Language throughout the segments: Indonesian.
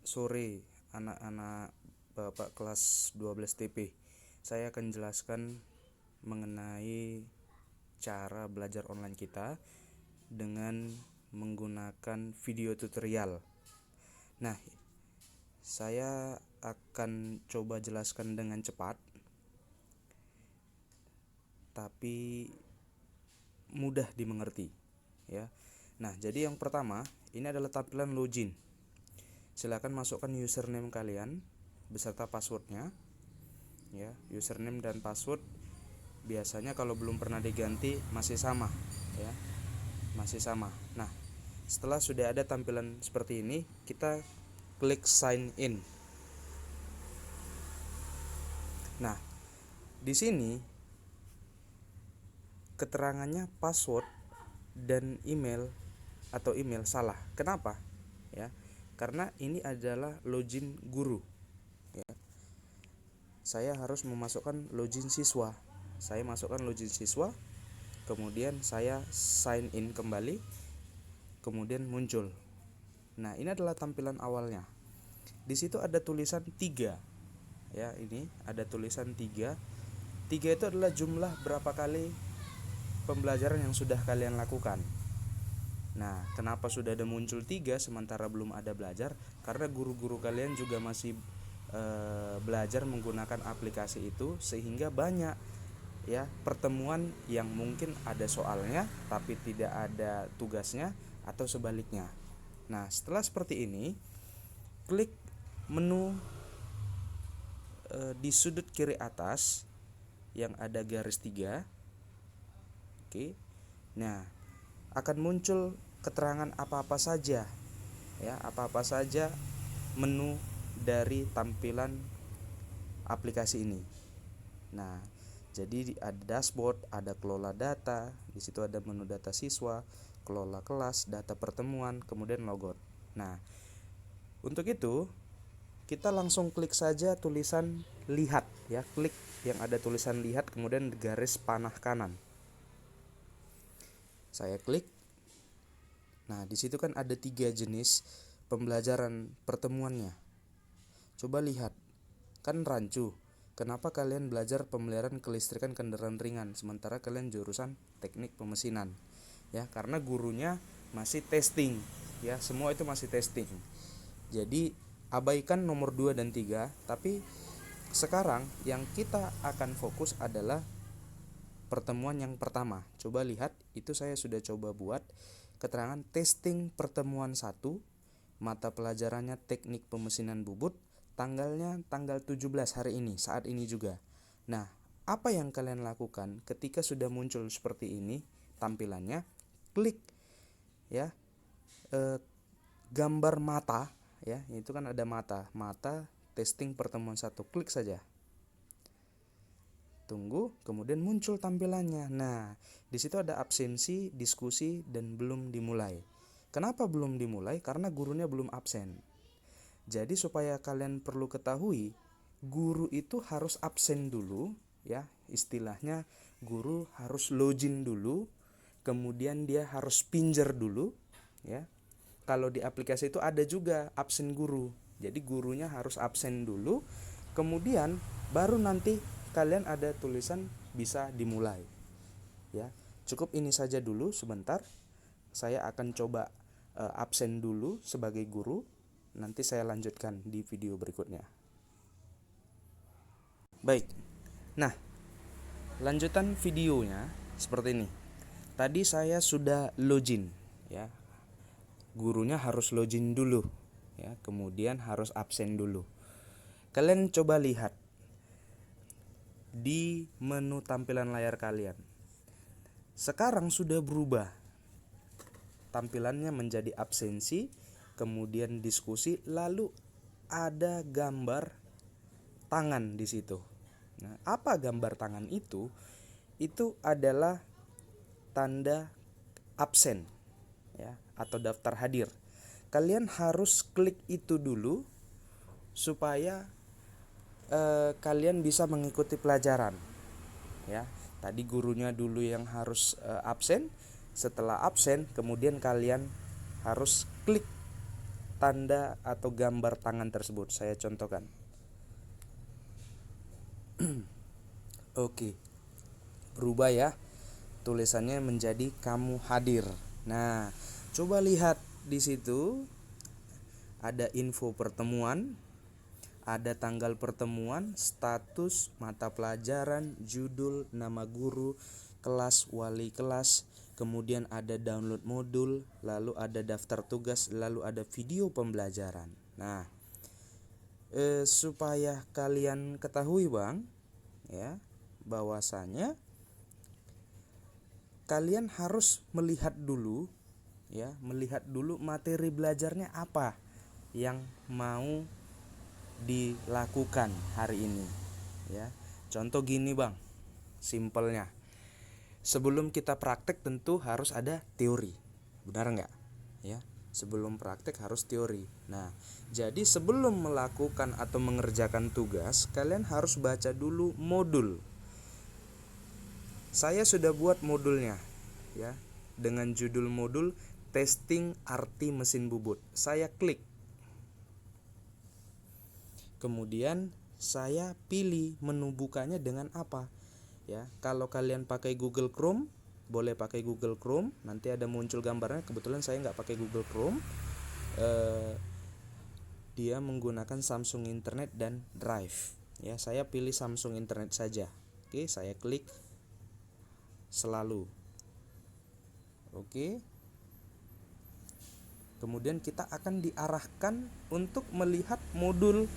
sore anak-anak Bapak kelas 12 TP. Saya akan jelaskan mengenai cara belajar online kita dengan menggunakan video tutorial. Nah, saya akan coba jelaskan dengan cepat tapi mudah dimengerti ya. Nah, jadi yang pertama ini adalah tampilan login. Silakan masukkan username kalian beserta passwordnya ya. Username dan password biasanya kalau belum pernah diganti masih sama ya, masih sama. Nah, setelah sudah ada tampilan seperti ini, kita klik sign in. Nah, di sini keterangannya password dan email atau email salah. Kenapa? Ya, karena ini adalah login guru. Ya. Saya harus memasukkan login siswa. Saya masukkan login siswa, kemudian saya sign in kembali, kemudian muncul. Nah, ini adalah tampilan awalnya. Di situ ada tulisan 3. Ya, ini ada tulisan 3. 3 itu adalah jumlah berapa kali pembelajaran yang sudah kalian lakukan. Nah, kenapa sudah ada muncul 3 sementara belum ada belajar? Karena guru-guru kalian juga masih belajar menggunakan aplikasi itu, sehingga banyak ya pertemuan yang mungkin ada soalnya tapi tidak ada tugasnya atau sebaliknya. Nah, setelah seperti ini, klik menu di sudut kiri atas yang ada garis 3. Oke. Nah, akan muncul keterangan apa-apa saja ya, apa-apa saja menu dari tampilan aplikasi ini. Nah, jadi ada dashboard, ada kelola data, di situ ada menu data siswa, kelola kelas, data pertemuan, kemudian logout. Nah, untuk itu kita langsung klik saja tulisan lihat ya, klik yang ada tulisan lihat kemudian garis panah kanan. Saya klik. Nah, di situ kan ada 3 jenis pembelajaran pertemuannya. Coba lihat, kan rancu. Kenapa kalian belajar pemeliharaan kelistrikan kendaraan ringan sementara kalian jurusan teknik pemesinan? Ya, karena gurunya masih testing. Ya, semua itu masih testing. Jadi abaikan nomor 2 dan 3, tapi sekarang yang kita akan fokus adalah pertemuan yang pertama. Coba lihat, itu saya sudah coba buat keterangan testing pertemuan 1, mata pelajarannya teknik pemesinan bubut, tanggalnya tanggal 17 hari ini, saat ini juga. Nah, apa yang kalian lakukan ketika sudah muncul seperti ini tampilannya? Klik ya gambar mata ya, itu kan ada mata testing pertemuan 1, klik saja. Tunggu, kemudian muncul tampilannya. Nah, di situ ada absensi, diskusi, dan belum dimulai. Kenapa belum dimulai? Karena gurunya belum absen. Jadi supaya kalian perlu ketahui, guru itu harus absen dulu, ya. Istilahnya guru harus login dulu, kemudian dia harus pinjer dulu, ya. Kalau di aplikasi itu ada juga absen guru. Jadi gurunya harus absen dulu, kemudian baru nanti kalian ada tulisan bisa dimulai. Ya, cukup ini saja dulu sebentar. Saya akan coba absen dulu sebagai guru. Nanti saya lanjutkan di video berikutnya. Baik. Nah, lanjutan videonya seperti ini. Tadi saya sudah login, ya. Gurunya harus login dulu, ya. Kemudian harus absen dulu. Kalian coba lihat di menu tampilan layar kalian. Sekarang sudah berubah. Tampilannya menjadi absensi, kemudian diskusi, lalu ada gambar tangan di situ. Nah, apa gambar tangan itu? Itu adalah tanda absen ya, atau daftar hadir. Kalian harus klik itu dulu supaya kalian bisa mengikuti pelajaran ya. Tadi gurunya dulu yang harus absen. Setelah absen kemudian kalian harus klik tanda atau gambar tangan tersebut. Saya contohkan. Oke. Berubah ya. Tulisannya menjadi kamu hadir. Nah, coba lihat di situ ada info pertemuan, ada tanggal pertemuan, status, mata pelajaran, judul, nama guru, kelas, wali kelas, kemudian ada download modul, lalu ada daftar tugas, lalu ada video pembelajaran. Nah, supaya kalian ketahui Bang, ya, bahwasanya kalian harus melihat dulu, ya, melihat dulu materi belajarnya apa yang mau dilakukan hari ini, ya. Contoh gini Bang, simpelnya. Sebelum kita praktek tentu harus ada teori, benar nggak? Ya, sebelum praktek harus teori. Nah, jadi sebelum melakukan atau mengerjakan tugas, kalian harus baca dulu modul. Saya sudah buat modulnya, ya, dengan judul modul testing arti mesin bubut. Saya klik. Kemudian saya pilih menu bukanya dengan apa. Ya, kalau kalian pakai Google Chrome, boleh pakai Google Chrome. Nanti ada muncul gambarnya. Kebetulan saya nggak pakai Google Chrome. Dia menggunakan Samsung Internet dan Drive. Ya, saya pilih Samsung Internet saja. Oke, saya klik selalu. Oke. Kemudian kita akan diarahkan untuk melihat modul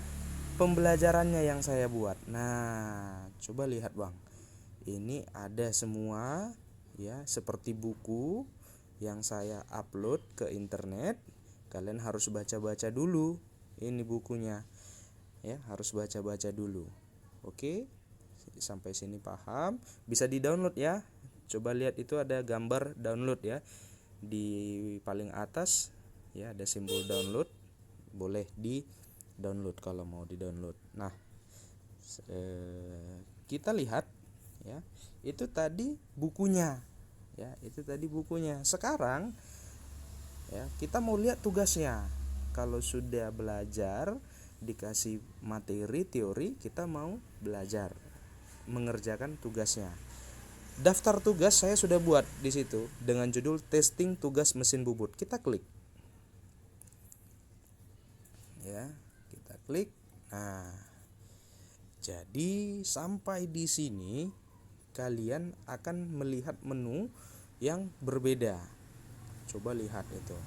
pembelajarannya yang saya buat. Nah, coba lihat Bang. Ini ada semua, ya, seperti buku yang saya upload ke internet. Kalian harus baca-baca dulu. Ini bukunya. Ya, harus baca-baca dulu. Oke. Sampai sini paham? Bisa di-download ya. Coba lihat itu ada gambar download ya. Di paling atas ya ada simbol download. Boleh di-download kalau mau di-download. Nah, kita lihat ya. Itu tadi bukunya. Ya, itu tadi bukunya. Sekarang ya, kita mau lihat tugasnya. Kalau sudah belajar, dikasih materi teori, kita mau belajar mengerjakan tugasnya. Daftar tugas saya sudah buat di situ dengan judul testing tugas mesin bubut. Kita klik. Ya, kita klik. Nah, jadi sampai di sini kalian akan melihat menu yang berbeda. Coba lihat itu.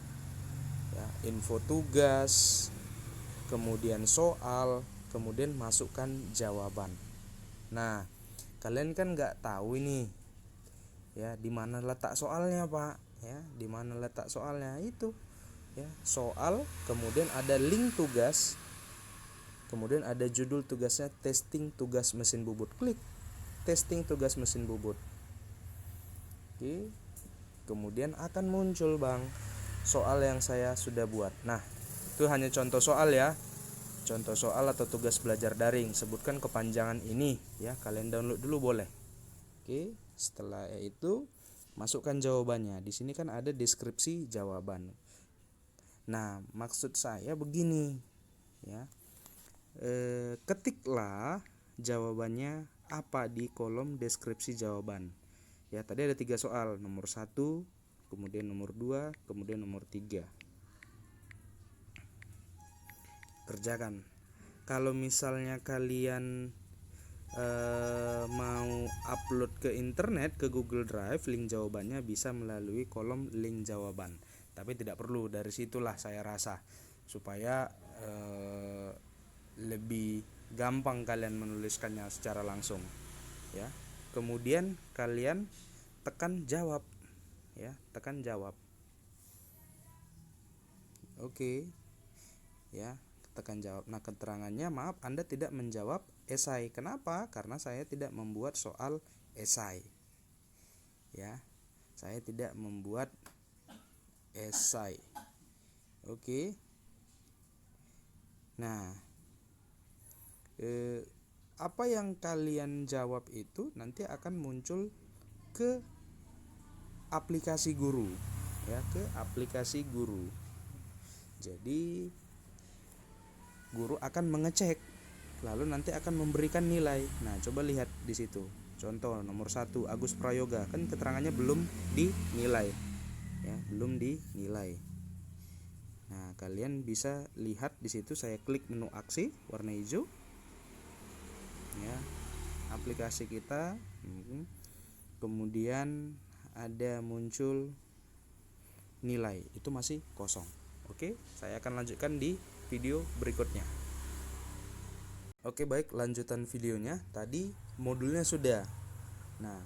Ya, info tugas, kemudian soal, kemudian masukkan jawaban. Nah, kalian kan nggak tahu ini, ya, di mana letak soalnya Pak, ya, di mana letak soalnya itu, ya, soal, kemudian ada link tugas, kemudian ada judul tugasnya testing tugas mesin bubut. Klik testing tugas mesin bubut. Oke, kemudian akan muncul Bang soal yang saya sudah buat. Nah, itu hanya contoh soal ya. Contoh soal atau tugas belajar daring, sebutkan kepanjangan ini ya, kalian download dulu boleh. Oke, setelah itu masukkan jawabannya. Di sini kan ada deskripsi jawaban. Nah, maksud saya begini ya. Ketiklah jawabannya apa di kolom deskripsi jawaban. Ya, tadi ada 3 soal, nomor 1, kemudian nomor 2, kemudian nomor 3. Kerjakan. Kalau misalnya kalian mau upload ke internet, ke Google Drive, link jawabannya bisa melalui kolom link jawaban. Tapi tidak perlu, dari situlah saya rasa supaya lebih gampang kalian menuliskannya secara langsung ya. Kemudian kalian tekan jawab ya, tekan jawab. Oke. Ya, tekan jawab. Nah, keterangannya, maaf Anda tidak menjawab esai. Kenapa? Karena saya tidak membuat soal esai. Ya. Saya tidak membuat esai. Oke. Nah, apa yang kalian jawab itu nanti akan muncul ke aplikasi guru ya, ke aplikasi guru. Jadi guru akan mengecek, lalu nanti akan memberikan nilai. Nah, coba lihat di situ. Contoh nomor 1 Agus Prayoga, kan keterangannya belum dinilai. Ya, belum dinilai. Nah, kalian bisa lihat di situ, saya klik menu aksi warna hijau. Ya, aplikasi kita. Kemudian ada muncul nilai, itu masih kosong. Oke, saya akan lanjutkan di video berikutnya. Oke, baik, lanjutan videonya. Tadi modulnya sudah. Nah,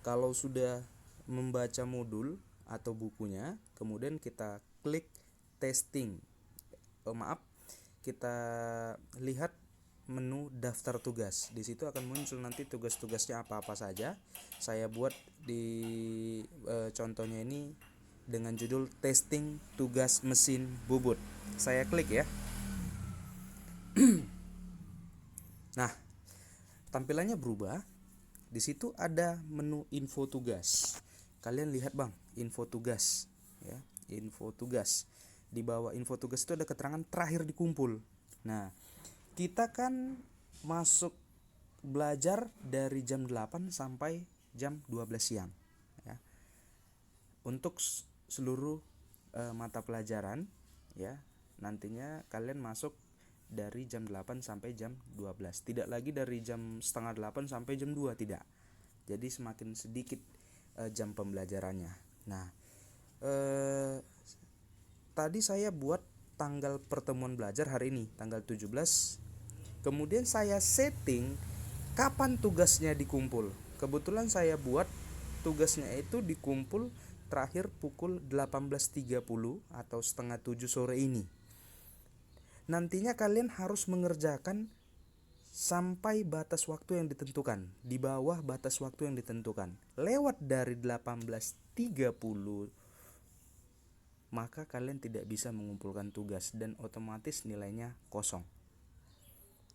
kalau sudah membaca modul atau bukunya, kemudian kita klik testing. Kita lihat menu daftar tugas. Di situ akan muncul nanti tugas-tugasnya apa-apa saja. Saya buat di contohnya ini dengan judul testing tugas mesin bubut. Saya klik ya. Nah, tampilannya berubah. Di situ ada menu info tugas. Kalian lihat Bang, info tugas ya, info tugas. Di bawah info tugas itu ada keterangan terakhir dikumpul. Nah, kita kan masuk belajar dari jam 8 sampai jam 12 siang ya. Untuk seluruh mata pelajaran ya. Nantinya kalian masuk dari jam 8 sampai jam 12. Tidak lagi dari jam setengah 8 sampai jam 2, tidak. Jadi semakin sedikit jam pembelajarannya. Nah, tadi saya buat tanggal pertemuan belajar hari ini, tanggal 17. Kemudian saya setting kapan tugasnya dikumpul. Kebetulan saya buat tugasnya itu dikumpul terakhir pukul 18.30 atau setengah 7 sore ini. Nantinya kalian harus mengerjakan sampai batas waktu yang ditentukan. Di bawah batas waktu yang ditentukan, lewat dari 18.30, maka kalian tidak bisa mengumpulkan tugas dan otomatis nilainya kosong.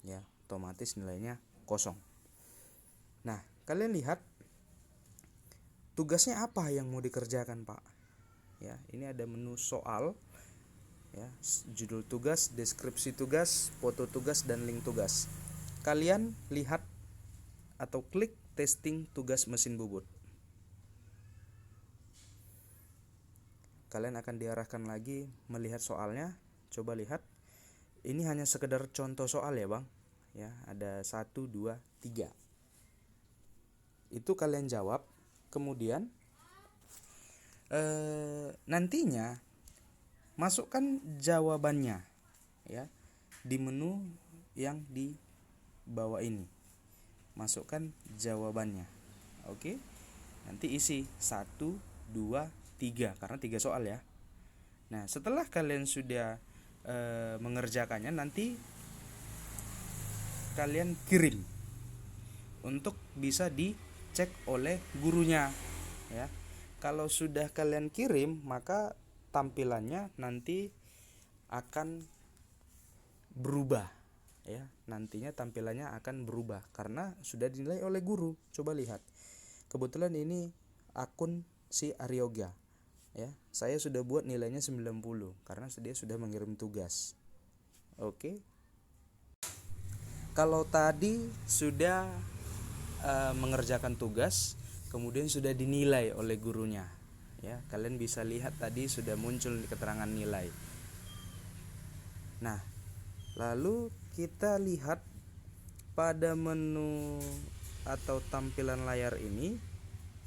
Ya, otomatis nilainya kosong. Nah, kalian lihat tugasnya apa yang mau dikerjakan, Pak? Ya, ini ada menu soal. Ya, judul tugas, deskripsi tugas, foto tugas, dan link tugas. Kalian lihat atau klik testing tugas mesin bubut. Kalian akan diarahkan lagi melihat soalnya. Coba lihat. Ini hanya sekedar contoh soal ya Bang. Ya, ada 1, 2, 3. Itu kalian jawab. Kemudian nantinya masukkan jawabannya ya di menu yang di bawah ini. Masukkan jawabannya. Oke. Nanti isi 1, 2, 3 karena 3 soal ya. Nah, setelah kalian sudah mengerjakannya, nanti kalian kirim untuk bisa dicek oleh gurunya ya. Kalau sudah kalian kirim, maka tampilannya nanti akan berubah ya. Nantinya tampilannya akan berubah karena sudah dinilai oleh guru. Coba lihat. Kebetulan ini akun si Aryoga ya. Saya sudah buat nilainya 90 karena dia sudah mengirim tugas. Oke. Kalau tadi sudah mengerjakan tugas, kemudian sudah dinilai oleh gurunya ya, kalian bisa lihat tadi sudah muncul di keterangan nilai. Nah, lalu kita lihat pada menu atau tampilan layar ini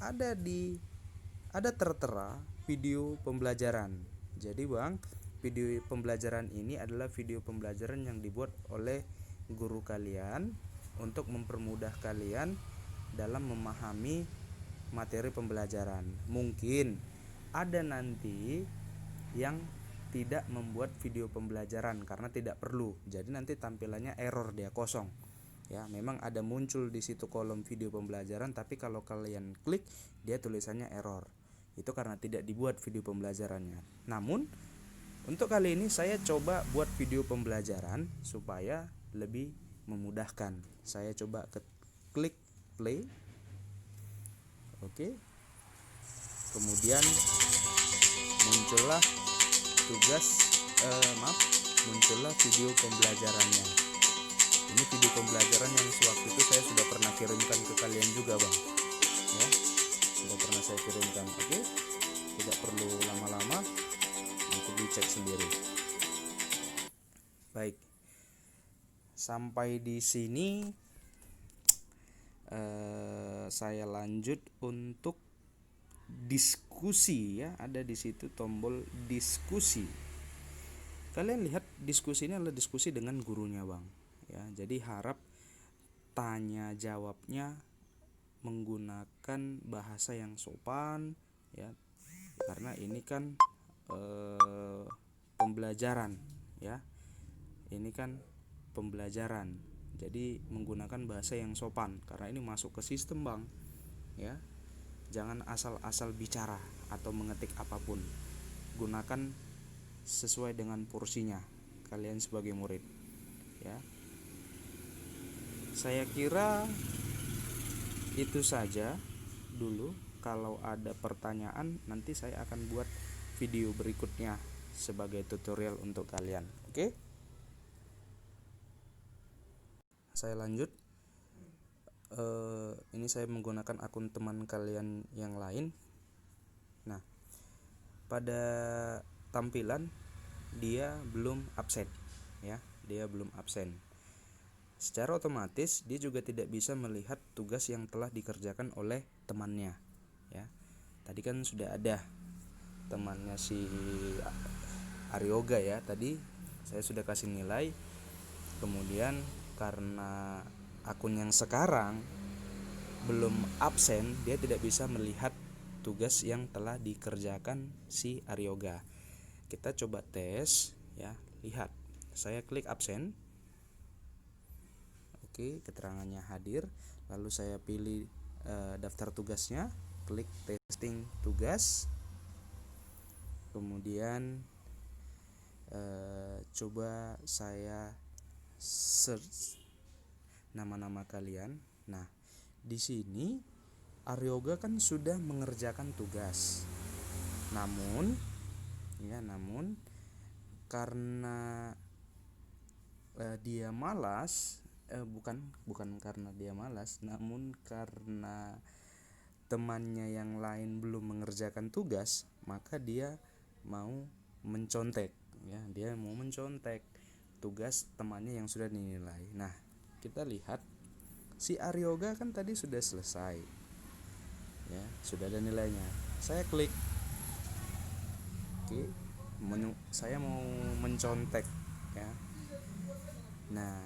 ada tertera video pembelajaran. Jadi Bang, video pembelajaran ini adalah video pembelajaran yang dibuat oleh guru kalian untuk mempermudah kalian dalam memahami materi pembelajaran. Mungkin ada nanti yang tidak membuat video pembelajaran karena tidak perlu. Jadi nanti tampilannya error, dia kosong. Ya, memang ada muncul di situ kolom video pembelajaran, tapi kalau kalian klik dia tulisannya error. Itu karena tidak dibuat video pembelajarannya. Namun untuk kali ini saya coba buat video pembelajaran supaya lebih memudahkan. Saya coba klik play. Oke. Kemudian muncullah tugas maaf, muncullah video pembelajarannya. Ini video pembelajaran yang sewaktu itu saya sudah pernah kirimkan ke kalian juga, Bang. Ya, sudah pernah saya kirimkan. Oke, tidak perlu lama-lama, nanti dicek sendiri. Baik, sampai di sini saya lanjut untuk diskusi ya. Ada di situ tombol diskusi. Kalian lihat diskusi ini adalah diskusi dengan gurunya, Bang. Ya, jadi harap tanya jawabnya menggunakan bahasa yang sopan ya. Karena ini kan pembelajaran ya. Ini kan pembelajaran. Jadi menggunakan bahasa yang sopan karena ini masuk ke sistem, Bang. Ya. Jangan asal-asal bicara atau mengetik apapun. Gunakan sesuai dengan porsinya kalian sebagai murid. Ya. Saya kira itu saja dulu. Kalau ada pertanyaan nanti saya akan buat video berikutnya sebagai tutorial untuk kalian. Oke? Saya lanjut. Ini saya menggunakan akun teman kalian yang lain. Nah, pada tampilan dia belum absen ya, dia belum absen. Secara otomatis dia juga tidak bisa melihat tugas yang telah dikerjakan oleh temannya ya. Tadi kan sudah ada temannya si Aryoga ya, tadi saya sudah kasih nilai. Kemudian karena akun yang sekarang belum absen, dia tidak bisa melihat tugas yang telah dikerjakan si Aryoga. Kita coba tes ya, lihat. Saya klik absen. Oke, keterangannya hadir. Lalu saya pilih daftar tugasnya, klik testing tugas. Kemudian coba saya search nama-nama kalian. Nah, di sini Aryoga kan sudah mengerjakan tugas. Namun karena dia malas, bukan karena dia malas, namun karena temannya yang lain belum mengerjakan tugas, maka dia mau mencontek ya, dia mau mencontek tugas temannya yang sudah dinilai. Nah, kita lihat si Aryoga kan tadi sudah selesai ya, sudah ada nilainya. Saya klik oke, saya mau mencontek ya. Nah,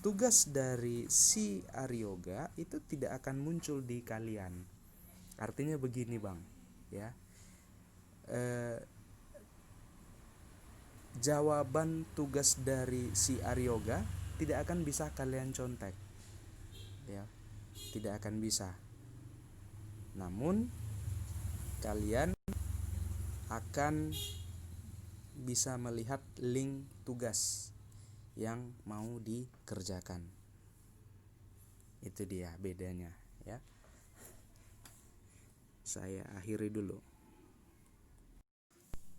tugas dari si Aryoga itu tidak akan muncul di kalian. Artinya begini, Bang ya, jawaban tugas dari si Aryoga tidak akan bisa kalian contek ya, tidak akan bisa. Namun kalian akan bisa melihat link tugas yang mau dikerjakan. Itu dia bedanya ya. Saya akhiri dulu.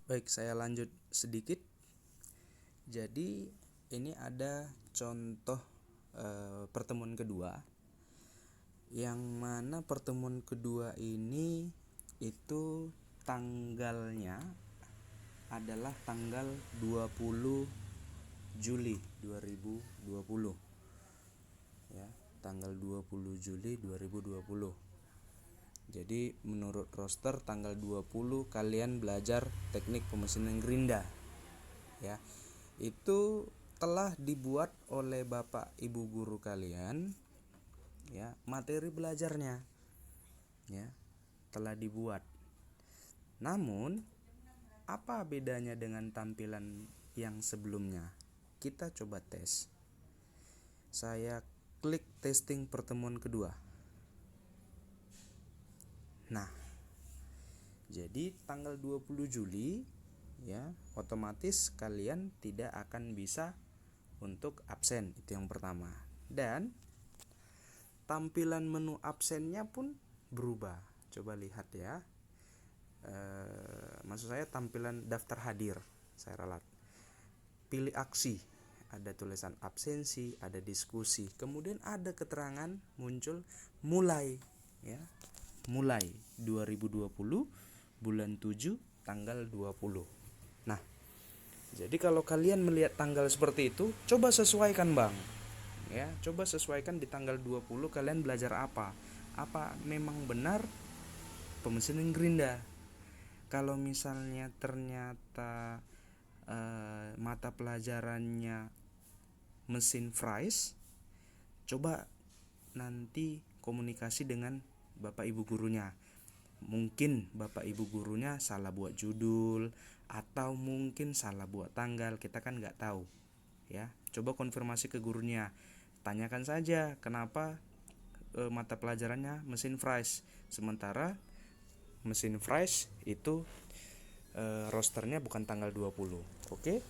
Baik, saya lanjut sedikit. Jadi ini ada contoh pertemuan kedua, yang mana pertemuan kedua ini itu tanggalnya adalah tanggal 20 Juli 2020 ya, tanggal 20 Juli 2020. Jadi menurut roster tanggal 20 kalian belajar teknik pemesinan gerinda ya. Itu telah dibuat oleh Bapak Ibu guru kalian ya, materi belajarnya ya telah dibuat. Namun apa bedanya dengan tampilan yang sebelumnya? Kita coba tes. Saya klik testing pertemuan kedua. Nah, jadi tanggal 20 Juli ya, otomatis kalian tidak akan bisa untuk absen, itu yang pertama. Dan tampilan menu absennya pun berubah. Coba lihat ya. Maksud saya tampilan daftar hadir, saya ralat. pilih aksi, ada tulisan absensi, ada diskusi, kemudian ada keterangan muncul mulai, ya, mulai 2020 bulan 7 tanggal 20. Nah, jadi kalau kalian melihat tanggal seperti itu, coba sesuaikan, Bang. Ya, coba sesuaikan di tanggal 20 kalian belajar apa? Apa memang benar pemesinan gerinda? Kalau misalnya ternyata mata pelajarannya mesin fries, coba nanti komunikasi dengan bapak ibu gurunya. Mungkin bapak ibu gurunya salah buat judul atau mungkin salah buat tanggal, kita kan nggak tahu, ya. Coba konfirmasi ke gurunya, tanyakan saja kenapa mata pelajarannya mesin fries, sementara mesin fries itu rosternya bukan tanggal 20. Oke?